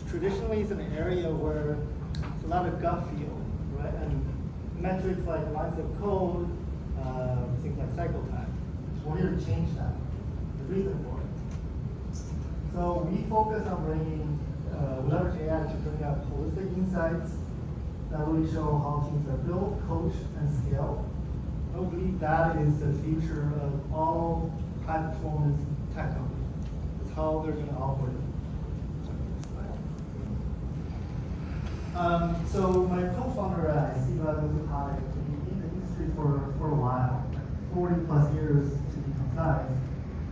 traditionally is an area where it's a lot of gut feel, right? And metrics like lines of code, things like cycle time. So we're here to change that. The reason for it. So we focus on bringing, leverage AI to bring out holistic insights that really show how teams are built, coached, and scale. I believe that is the future of all high-performance tech companies. It's how they're going to operate. So my co-founder at B.E.L.L.E. has been in the industry for a while, 40 plus years to be concise.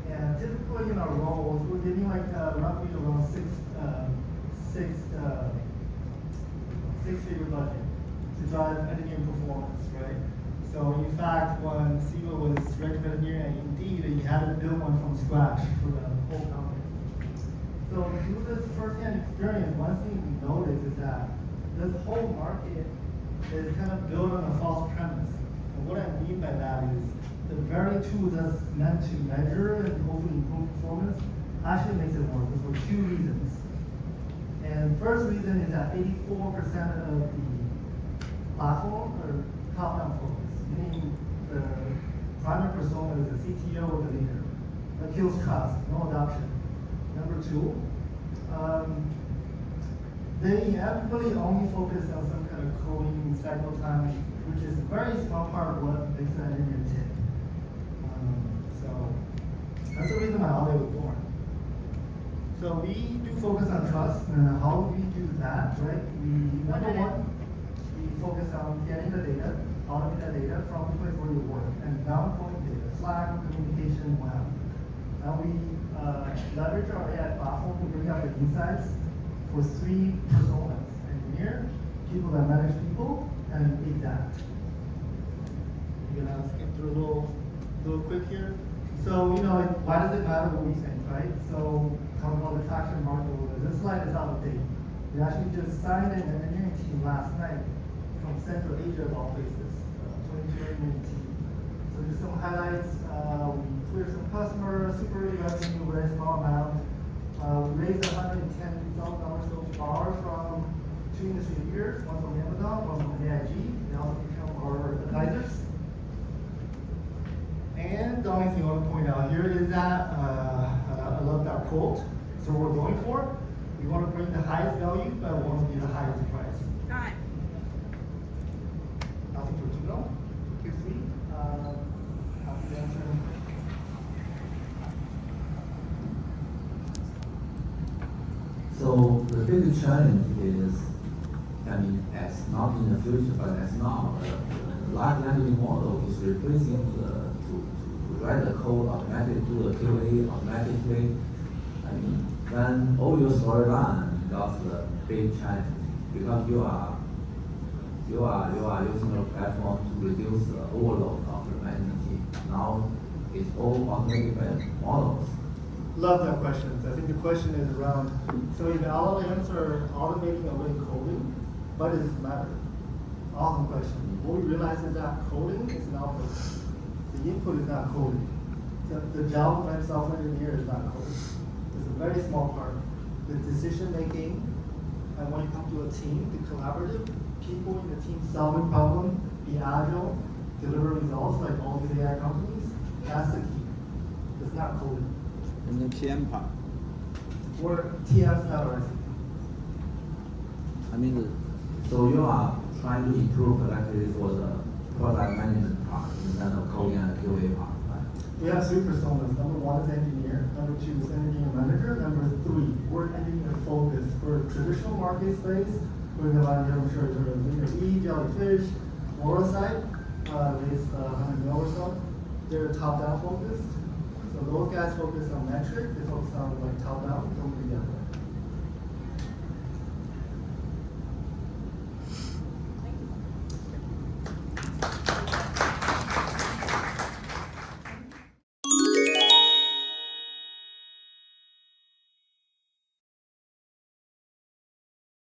And typically in our roles, we're getting like roughly around six-figure budget to drive engineering performance, right? So in fact, when Siva was director of engineering at Indeed, he had to build one from scratch for the whole company. So through this first-hand experience, one thing we noticed is that this whole market is kind of built on a false premise. And what I mean by that is the very tool that's meant to measure and hopefully improve performance actually makes it work for two reasons. And first reason is that 84% of the platform are top-down focused, meaning the primary persona is the CTO or the leader. That kills trust, no adoption. Number two, they inevitably only focus on some kind of coding cycle time, which is a very small part of what makes an engineer tick. So that's the reason why aude was born. So we do focus on trust, and how do we do that, right? Number one, we focus on getting the data, automate the data from the place where you work, and down-coding data, Slack, communication, web. And we leverage our AI platform to bring out the insights for three personas: engineer, people that manage people, and exact. You're gonna skip through a little quick here. So, why does it matter what we think, right? So, talking about the traction market, this slide is out of date. We actually just signed an engineering team last night from Central Asia of all places, 22 engineering team. So just some highlights, we cleared some customers, super early revenue, very small amount. We raised $110,000 so far from two industry leaders, one from Amazon, one from AIG. They also become our advisors. And the only thing I want to point out here is that, I love that quote. So what we're going for, we want to bring the highest value, but we want to be the highest price. Got it. Nothing for Keynote, for Q3. Happy to answer any questions. So the big challenge is, as not in the future, but as now, the large language model is replacing to write the code automatically, do the QA automatically. When all your story run, that's the big challenge, because you are using your platform to reduce the overload of the management team. Now it's all automated by models. Love that question. I think the question is around, so if LLMs are automating away coding, why does it matter? Awesome question. What we realize is that coding is an output. The input is not coding. The job of a software engineer is not coding. It's a very small part. The decision making, and when you come to a team, the collaborative, people in the team solving problems, be agile, deliver results like all these AI companies, that's the key. It's not coding. And the TM part. Or TM's not our So you are trying to improve productivity for the product management part instead of coding and QA part, right? We have three personas. Number one is engineer. Number two is engineering manager. Number three, we're engineer focused. For traditional market space, we're going to I'm sure you've heard of B.E.L.L.E, Jellyfish, Morosite, raised 100 mil or so. They're top-down focused. So those guys focus on metrics. They focus on like top-down, come together.